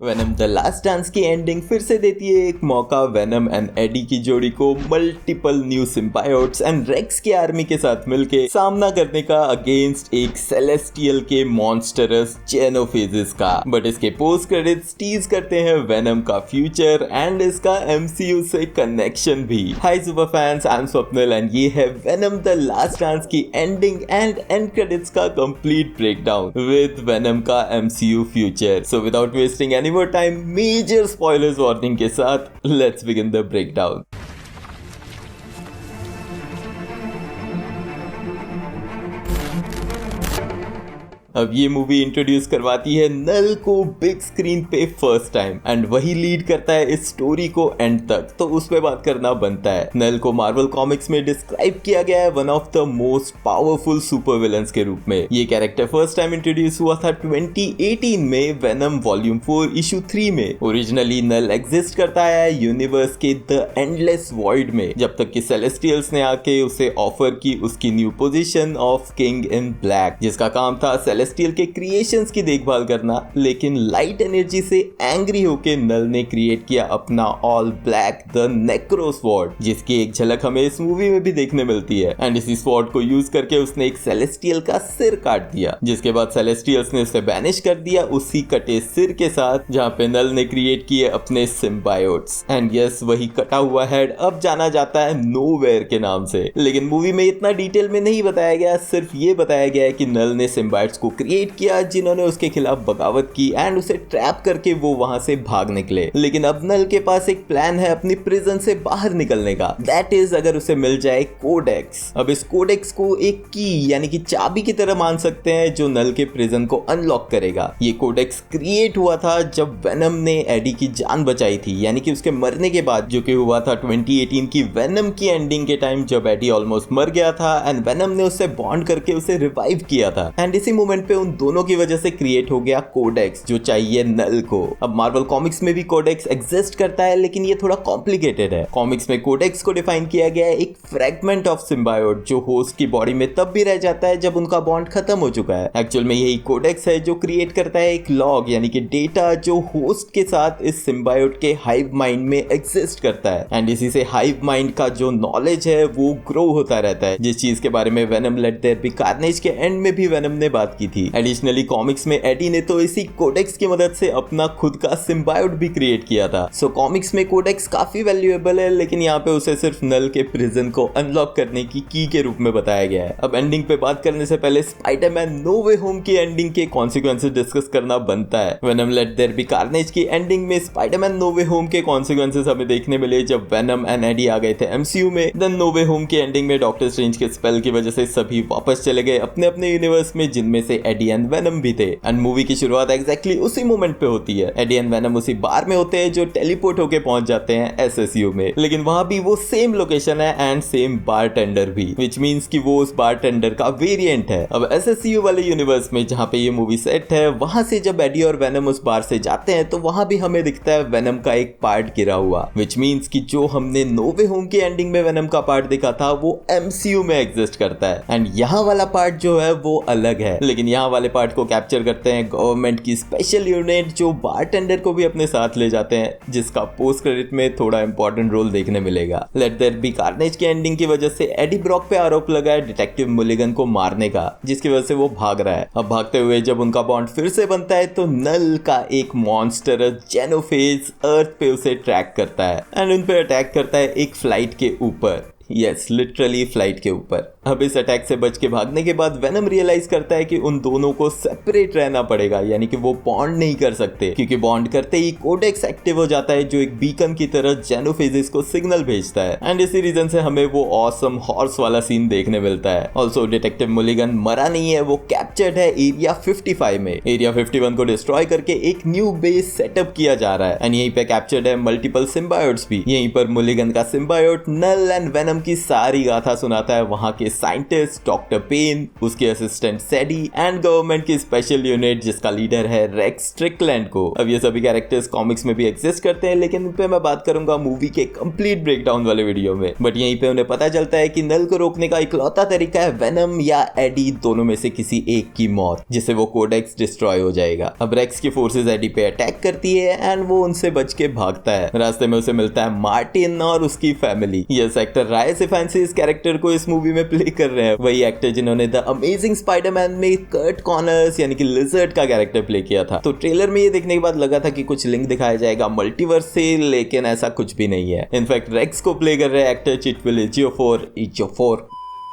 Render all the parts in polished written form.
Venom the last dance की ending फिर से देती है एक मौका वेनम एंड एडी की जोड़ी को multiple new symbiotes and Rex की आर्मी के साथ मिलके सामना करने का अगेंस्ट एक सेलेस्टियल के मॉन्स्टरस जेनोफेजेस का। बट इसके पोस्ट क्रेडिट्स टीज करते हैं वेनम का फ्यूचर एंड इसका एमसीयू से कनेक्शन भी। Hi super fans, I am Swapnil and ये है वेनम द लास्ट डांस की एंडिंग एंड एंड क्रेडिट्स का कंप्लीट ब्रेकडाउन विद वेनम का MCU future. So without wasting any more time, major spoilers warning के साथ let's begin the breakdown. अब ये movie introduce करवाती है नल को बिग स्क्रीन पे फर्स्ट टाइम एंड वही लीड करता है इस स्टोरी को एंड तक, तो उस पे बात करना बनता है। नल को मार्वल कॉमिक्स में डिस्क्राइब किया गया है one of the most powerful super villains के रूप में। ये कैरेक्टर फर्स्ट टाइम इंट्रोड्यूस हुआ था 2018 में वेनम वॉल्यूम 4 इशू 3 में। ओरिजिनली नल एग्जिस्ट करता है यूनिवर्स के द एंडलेस वॉइड में, जब तक कि सेलेस्टियल्स ने आके उसे ऑफर की उसकी new position of king in black, जिसका काम था सेलेस्टियल के क्रिएशंस की देखभाल करना। लेकिन लाइट एनर्जी से एंग्री होके नल ने क्रिएट किया अपना ऑल ब्लैक द नेक्रो स्वॉर्ड, जिसकी एक झलक हमें इस मूवी में भी देखने मिलती है। एंड इसी स्वॉर्ड को यूज करके उसने एक सेलेस्टियल का सिर काट दिया, जिसके बाद सेलेस्टियल्स ने उसे बैनिश कर दिया उसी कटे सिर के साथ, जहां पे नल ने क्रिएट किए अपने सिम्बायोट्स। एंड यस, वही कटा हुआ हेड अब जाना जाता है नोवेयर के नाम से। लेकिन मूवी में इतना डिटेल में नहीं बताया गया, सिर्फ ये बताया गया है कि नल ने सिम्बायोट्स को क्रिएट किया जिन्होंने उसके खिलाफ बगावत की एंड उसे ट्रैप करके वो वहां से भाग निकले। लेकिन अब नल के पास एक प्लान है अपनी प्रिजन से बाहर निकलने का, दैट इज अगर उसे मिल जाए कोडेक्स। अब इस कोडेक्स को एक की यानी कि चाबी की तरह मान सकते हैं जो नल के प्रिजन को अनलॉक करेगा। ये कोडेक्स क्रिएट हुआ था जब वेनम ने एडी की जान बचाई थी, यानी कि उसके मरने के बाद, जो कि हुआ था 2018 की वेनम की एंडिंग के टाइम जब एडी ऑलमोस्ट मर गया था एंड वेनम ने उससे बॉन्ड करके उसे रिवाइव किया था। एंड इसी मोमेंट पे उन दोनों की वजह से क्रिएट हो गया कोडेक्स जो चाहिए नल को। अब मार्वल कॉमिक्स में भी कोडेक्स एग्जिस्ट करता है, लेकिन ये थोड़ा कॉम्प्लिकेटेड है। कॉमिक्स में कोडेक्स को डिफाइन किया गया है एक फ्रैगमेंट ऑफ सिम्बायोट जो होस्ट की बॉडी में तब भी रह जाता है जब उनका बॉन्ड खत्म हो चुका है। एक्चुअल में यही कोडेक्स है जो क्रिएट करता है एक लॉग यानी कि डेटा जो होस्ट के साथ इस सिम्बायोट के हाइव माइंड में एग्जिस्ट करता है। एंड इसी से हाइव माइंड का जो नॉलेज है वो ग्रो होता रहता है, जिस चीज के बारे में Venom let there be Carnage के एंड में भी वेनम ने बात की थी। एडिशनली कॉमिक्स में एडी ने तो इसी कोडेक्स की मदद से अपना खुद का सिम्बायोट भी क्रिएट किया था। सो कॉमिक्स में कोडेक्स काफी वैल्यूएबल है, लेकिन यहाँ पे उसे सिर्फ नल के प्रिजन को अनलॉक करने की की के रूप में बताया गया है। अब एंडिंग पे बात करने से पहले स्पाइडरमैन नो वे होम की एंडिंग के कॉन्सिक्वेंसेस डिस्कस करना बनता है। Venom let there be Carnage की एंडिंग में स्पाइडरमैन नो वे होम के कॉन्सिक्वेंसेस हमें देखने मिले जब वेनम एंड एडी आ गए थे एमसीयू में। देन नो वे होम की एंडिंग में डॉक्टर स्ट्रेंज के स्पेल की वजह से सभी वापस चले गए अपने अपने यूनिवर्स में, जिनमें से एडी एंड वेनम भी थे। एंड मूवी की शुरुआत एग्जैक्टली उसी मोमेंट पे होती है। एडी एंड वेनम उसी बार में होते हैं जो टेलीपोर्ट होके पहुंच जाते हैं एसएसयू में, लेकिन वहां भी वो सेम लोकेशन है एंड सेम बार टेंडर भी, विच मींस कि वो उस बार टेंडर का वेरिएंट है। अब एसएसयू वाले यूनिवर्स में जहां पे ये मूवी सेट है, वहां से जब एडी और वेनम उस बार से जाते हैं तो वहां भी हमें दिखता है वेनम का एक पार्ट गिरा हुआ, विच मींस कि जो हमने नो वे होम की एंडिंग में वेनम का पार्ट देखा था वो एमसीयू में एग्जिस्ट करता है। एंड यहाँ वाला पार्ट जो है वो अलग है, लेकिन यहाँ वाले पार्ट को कैप्चर करते हैं गवर्नमेंट की स्पेशल यूनिट जो बारटेंडर को भी अपने साथ ले जाते हैं, जिसका पोस्ट क्रेडिट में थोड़ा इंपॉर्टेंट रोल देखने मिलेगा। लेट देयर बी कार्नेज की एंडिंग की वजह से एडी ब्रॉक पे आरोप लगा है डिटेक्टिव मुलिगन को मारने का, जिसकी वजह से वो भाग रहा है। अब भागते हुए जब उनका बॉन्ड फिर से बनता है तो नल का एक मॉन्स्टर जेनोफेज अर्थ पे उसे ट्रैक करता है एंड उन पे अटैक करता है एक फ्लाइट के ऊपर। यस, लिटरली फ्लाइट के ऊपर। अब इस अटैक से बच के भागने के बाद वेनम रियलाइज करता है कि उन दोनों को सेपरेट रहना पड़ेगा, यानी कि वो बॉन्ड नहीं कर सकते, क्योंकि बॉन्ड करते ही कोडेक्स एक्टिव हो जाता है जो एक बीकन की तरह जेनोफेजेस को सिग्नल भेजता है। एंड इसी रीजन से हमें वो ऑसम हॉर्स वाला सीन देखने मिलता है। ऑल्सो डिटेक्टिव मुलिगन मरा नहीं है, वो कैप्चर्ड है एरिया 55 में। एरिया 51 को डिस्ट्रॉय करके एक न्यू बेस सेटअप किया जा रहा है एंड यहीं पे कैप्चर्ड है मल्टीपल सिम्बायोट्स भी। यहीं पर मुलिगन का symbiote Knull and Venom Venom की सारी गाथा सुनाता है वहां के साइंटिस्ट डॉक्टर पेन, उसके असिस्टेंट सैडी एंड गवर्नमेंट की स्पेशल यूनिट जिसका लीडर है रेक्स स्ट्रिकलैंड को। अब ये सभी कैरेक्टर्स कॉमिक्स में भी एग्जिस्ट करते हैं, लेकिन उन पे मैं बात करूंगा मूवी के कंप्लीट ब्रेकडाउन वाले वीडियो में। बट यहीं पे उन्हें पता चलता है कि नल को रोकने का इकलौता तरीका है वेनम या एडी, दोनों में से किसी एक की मौत, जिससे वो कोडेक्स डिस्ट्रॉय हो जाएगा। अब रेक्स की फोर्सेस एडी पे अटैक करती है एंड वो उनसे बच के भागता है। रास्ते में उसे मिलता है मार्टिन और उसकी फैमिली। यस, एक्टर रायस इफांसी इस कैरेक्टर को इस मूवी में प्ले कर रहे हैं, वही एक्टर जिन्होंने द अमेजिंग स्पाइडरमैन में कर्ट कॉनर्स यानी कि लिजर्ड का कैरेक्टर प्ले किया था। तो ट्रेलर में ये देखने के बाद लगा था कि कुछ लिंक दिखाया जाएगा मल्टीवर्स से, लेकिन ऐसा कुछ भी नहीं है। इनफैक्ट रेक्स को प्ले कर रहे एक्टर चिटविल इजियोफोर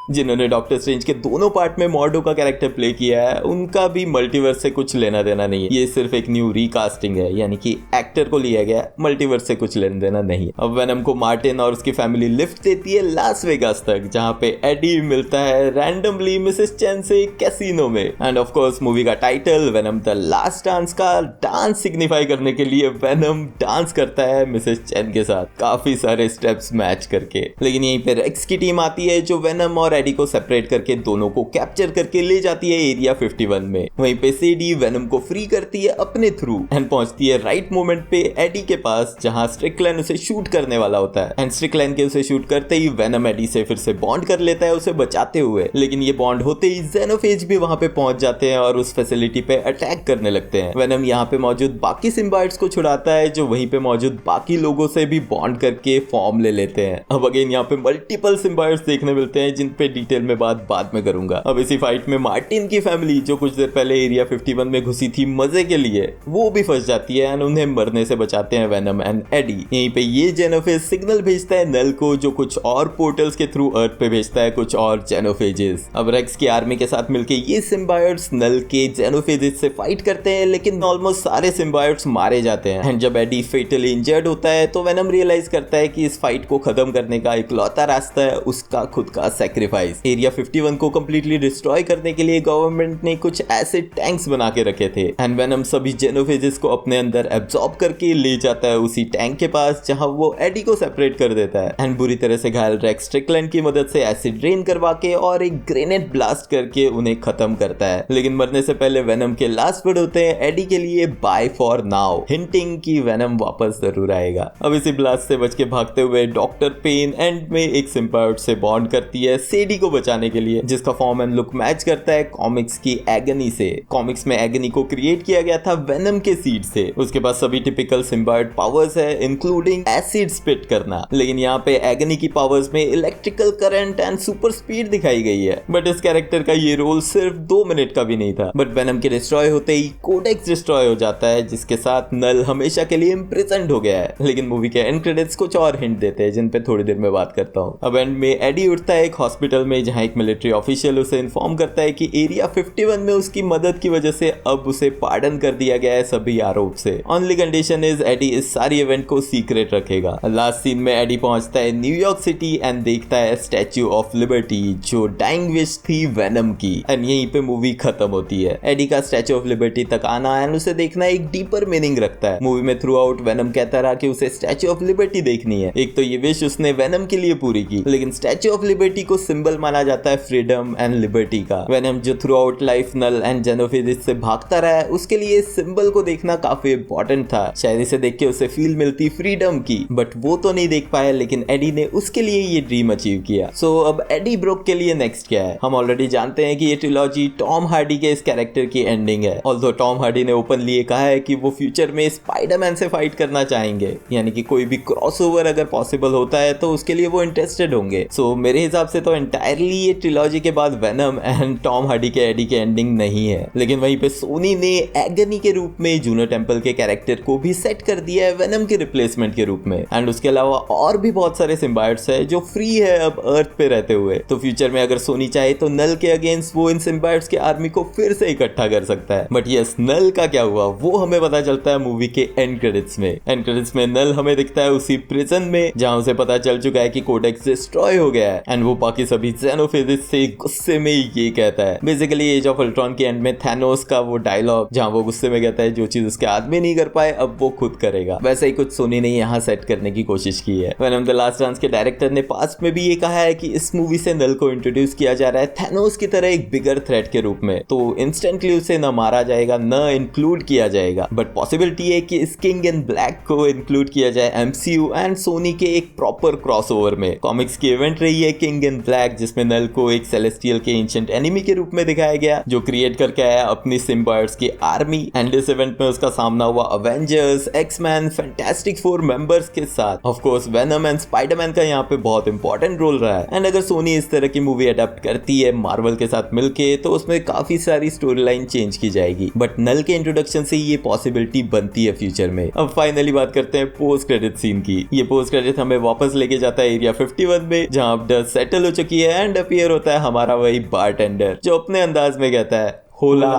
जिन्होंने डॉक्टर स्ट्रेंज के दोनों पार्ट में मॉर्डो का कैरेक्टर प्ले किया है, उनका भी मल्टीवर्स से कुछ लेना देना नहीं है। ये सिर्फ एक न्यू रिकास्टिंग है, यानी कि एक्टर को लिया गया, मल्टीवर्स से कुछ लेना देना नहीं है। अब वेनम को मार्टिन और उसकी फैमिली लिफ्ट देती है लास वेगास तक, जहां पे एडी मिलता है रैंडमली मिसेस चेन से कैसीनो में। एंड ऑफ कोर्स मूवी का title venom the last dance का डांस सिग्निफाई करने के लिए वेनम डांस करता है मिसेस चेन के साथ, काफी सारे स्टेप्स मैच करके। लेकिन यहीं पे रेक्स की टीम आती है जो वेनम और एडी को सेपरेट करके दोनों को कैप्चर करके ले जाती है एरिया 51 में। वहीं पे सैडी वेनम को फ्री करती है अपने थ्रू एंड पहुंचती है राइट मोमेंट पे एडी के पास, जहां स्ट्रिकलैंड उसे शूट करने वाला होता है। एंड स्ट्रिकलैंड के उसे शूट करते ही वेनम एडी से फिर से बॉन्ड कर लेता है उसे बचाते हुए। लेकिन ये बॉन्ड होते ही जेनोफेज भी वहां पे पहुंच जाते हैं और उस फैसिलिटी पे अटैक करने लगते हैं। वेनम यहाँ पे मौजूद बाकी सिम्बाइट्स को छुड़ाता है जो वहीं पे मौजूद बाकी लोगों से भी बॉन्ड करके फॉर्म ले लेते हैं। अब अगेन यहाँ पे मल्टीपल सिम्बाइट्स देखने मिलते हैं जिन पे डिटेल में बात बाद में करूंगा। अब इसी फाइट में मार्टिन की फैमिली जो कुछ देर पहले एरिया 51 में घुसी थी मजे के लिए, वो भी फंस जाती है एंड उन्हें मरने से बचाते हैं वेनम एंड एडी। यहीं पे ये जेनोफेज सिग्नल भेजता है नल को, जो कुछ और पोर्टल्स के थ्रू अर्थ पे भेजता है कुछ और जेनोफेजेस। अब रेक्स की आर्मी के साथ मिलके ये सिम्बायोट्स नल के जेनोफेजेस से फाइट करते हैं, लेकिन ऑलमोस्ट सारे सिम्बायोट्स मारे जाते हैं। एंड जब एडी फेटली इंजर्ड होता है तो वेनम रियलाइज करता है कि इस फाइट को खत्म करने का इकलौता रास्ता है उसका खुद का सैक्रिफाइस। एरिया 51 को कंप्लीटली डिस्ट्रॉय करने के लिए गवर्नमेंट ने कुछ ऐसे टैंक्स बना के रखे थे एंड वेनम सभी जेनोफेजेस को अपने अंदर एब्जॉर्ब करके ले जाता है उसी टैंक के पास, जहां वो एडी को सेपरेट कर देता है। एंड बुरी तरह से घायल रेक्स स्ट्रिकलैंड की मदद से एसिड ड्रेन करवा के और एक ग्रेनेड ब्लास्ट करके उन्हें खत्म करता है। लेकिन मरने से पहले वेनम के लास्ट वर्ड होते हैं एडी के लिए बाय फॉर नाउ, हिंटिंग कि वेनम वापस जरूर आएगा। अब इसी ब्लास्ट से बच के भागते हुए डॉक्टर पेन एंड में एक सिम्बायोट से बॉन्ड करती है सैडी को बचाने के लिए, जिसका फॉर्म एंड लुक मैच करता है कॉमिक्स की एगनी से। कॉमिक्स में एगनी को क्रिएट किया गया था वेनम के सीड से। उसके पास सभी टिपिकल सिम्बायोट पावर्स है इंक्लूडिंग एसिड स्पिट करना, लेकिन यहाँ पे एगनी की पावर्स में electrical current and super speed दिखाई गई है। बट इस कैरेक्टर का ये रोल सिर्फ 2 मिनट का भी नहीं था। बट वेनम के डिस्ट्रॉय होते ही कोडेक्स डिस्ट्रॉय हो जाता है, जिसके साथ नल हमेशा के लिए इम्प्रिजन्ड हो गया है। लेकिन मूवी के एंड क्रेडिट्स कुछ और हिंट देते हैं जिन पे थोड़ी देर में बात करता हूँ। अब एंड में एडी उठता है एक हॉस्पिटल में, जहाँ एक मिलिट्री ऑफिशियल उसे इन्फॉर्म करता है कि एरिया 51 में उसकी मदद की वजह से अब उसे पार्डन कर दिया गया है सभी आरोप से। ओनली कंडीशन इज एडी इस सारी इवेंट को सीक्रेट रखेगा। लास्ट सीन में एडी पहुंचता है न्यूयॉर्क सिटी एंड देखता है स्टैच्यू ऑफ लिबर्टी, जो डाइंग विश थी वेनम की। एंड यहीं पे मूवी खत्म होती है। एडी का स्टैच्यू ऑफ लिबर्टी तक आना एंड उसे देखना एक डीपर मीनिंग रखता है। मूवी में थ्रू आउट वेनम कहता रहा कि उसे स्टैच्यू ऑफ लिबर्टी देखनी है। एक तो ये विश उसने वेनम के लिए पूरी की, लेकिन स्टैच्यू ऑफ लिबर्टी को सिंबल माना जाता है फ्रीडम एंड लिबर्टी का। वेनम जो throughout life Knull and Xenophages से भागता रहा है, उसके लिए इस सिंबल को देखना काफी इंपॉर्टेंट था। शायद इसे देख के उसे फील मिलती फ्रीडम की, बट वो तो नहीं देख पाया, लेकिन एडी ने उसके लिए ये ड्रीम अचीव किया। सो अब एडी ब्रोक के लिए नेक्स्ट क्या है? हम ऑलरेडी जानते हैं कि ये ट्रिलॉजी टॉम हार्डी के इस कैरेक्टर की एंडिंग है। ऑल्दो टॉम हार्डी ने ओपनली कहा है कि वो फ्यूचर में स्पाइडरमैन से फाइट करना चाहेंगे, यानी कि कोई भी क्रॉसओवर अगर पॉसिबल होता है तो उसके लिए वो इंटरेस्टेड होंगे। सो मेरे हिसाब से तो एंटायरली ये ट्रिलॉजी के बाद वेनम एंड टॉम हार्डी के एडी के एंडिंग नहीं है। लेकिन वहीं पे सोनी ने एगनी के रूप में जूनो टेम्पल के कैरेक्टर को भी सेट कर दिया है वेनम के रिप्लेसमेंट के रूप में। एंड उसके अलावा और भी बहुत सारे सिम्बायोट्स है जो फ्री है अब अर्थ पे रहते हुए। तो फ्यूचर में अगर सोनी चाहे तो नल के अगेंस्ट वो इन सिम्बायोट्स के आर्मी को फिर से इकट्ठा कर सकता है। बट यस, नल का क्या हुआ वो हमें पता चलता है मूवी के एंड क्रेडिट्स में। एंड क्रेडिट्स में नल हमें दिखता है उसी प्रिजन में, जहां उसे पता चल चुका है कि कोडेक्स डिस्ट्रॉय हो गया है एंड वो बाकी अभी ज़ेनोफेजिस से गुस्से में ये कहता है। बेसिकली एज ऑफ अल्ट्रॉन के एंड में थैनोस का वो डायलॉग जहां वो गुस्से में कहता है जो चीज उसके आदमी नहीं कर पाए अब वो खुद करेगा, वैसा ही कुछ सोनी ने यहाँ सेट करने की कोशिश की है। वेनम द लास्ट डांस के डायरेक्टर ने पास्ट में भी ये कहा है कि इस मूवी से नल को इंट्रोड्यूस किया जा रहा है थैनोस की तरह एक बिगर थ्रेट के रूप में, तो इंस्टेंटली उसे न मारा जाएगा न इंक्लूड किया जाएगा, बट पॉसिबिलिटी है कि इस किंग इन ब्लैक को इंक्लूड किया जाए एमसीयू एंड सोनी के एक प्रॉपर क्रॉसओवर में। कॉमिक्स की इवेंट रही है किंग इन ब्लैक, जिसमें नल को एक सेलेस्टियल के एंशिएंट एनिमी के रूप में दिखाया गया जो क्रिएट करके आया अपनी सिम्बायोट्स की आर्मी, एंड इस इवेंट में उसका सामना हुआ Avengers, X Men, Fantastic Four members के साथ। Of course Venom and Spiderman का यहाँ पे बहुत इंपॉर्टेंट रोल रहा है, एंड अगर सोनी इस तरह की मूवी अडेप्ट करती है मार्वल के साथ मिलके तो उसमें काफी सारी स्टोरी लाइन चेंज की जाएगी, बट नल के इंट्रोडक्शन से ये पॉसिबिलिटी बनती है फ्यूचर में। अब फाइनली बात करते हैं पोस्ट क्रेडिट सीन की। ये पोस्ट क्रेडिट हमें वापस लेके जाता है एरिया 51 में, जहां अब डस्ट सेटल हो चुकी है एंड अपीयर होता है हमारा वही बारटेंडर जो अपने अंदाज में कहता है होला।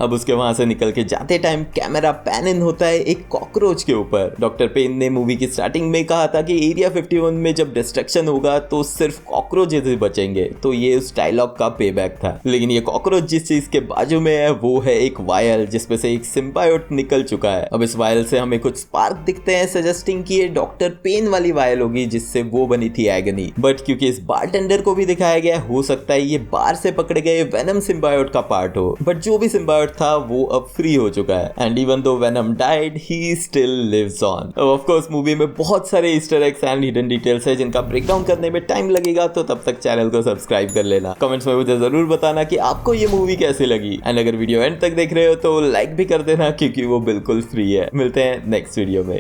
अब उसके वहां से निकल के जाते टाइम कैमरा पैन इन होता है एक कॉकरोच के ऊपर। डॉक्टर पेन ने मूवी की स्टार्टिंग में कहा था कि एरिया 51 में जब डिस्ट्रक्शन होगा तो सिर्फ कॉकरोचेस ही बचेंगे, तो ये उस डायलॉग का पेबैक था। लेकिन ये कॉकरोच जिस चीज के बाजू में है वो है एक वायल जिसमें से एक सिम्बायोट निकल चुका है। अब इस वायल से हमें कुछ स्पार्क दिखते हैं सजेस्टिंग कि ये डॉक्टर पेन वाली वायल होगी जिससे वो बनी थी एगनी, बट क्योंकि इस बारटेंडर को भी दिखाया गया हो सकता है ये बाहर से पकड़े गए वेनम सिम्बायोट का पार्ट हो, बट जो भी सिम्बायोट था वो अब फ्री हो चुका है, and even though Venom died he still lives on. Of course movie में बहुत सारे Easter eggs and hidden details है जिनका ब्रेकडाउन करने में टाइम लगेगा, तो तब तक चैनल को सब्सक्राइब कर लेना। कमेंट्स में मुझे जरूर बताना कि आपको ये मूवी कैसी लगी, एंड अगर वीडियो एंड तक देख रहे हो तो लाइक भी कर देना क्योंकि वो बिल्कुल फ्री है। मिलते हैं नेक्स्ट वीडियो में।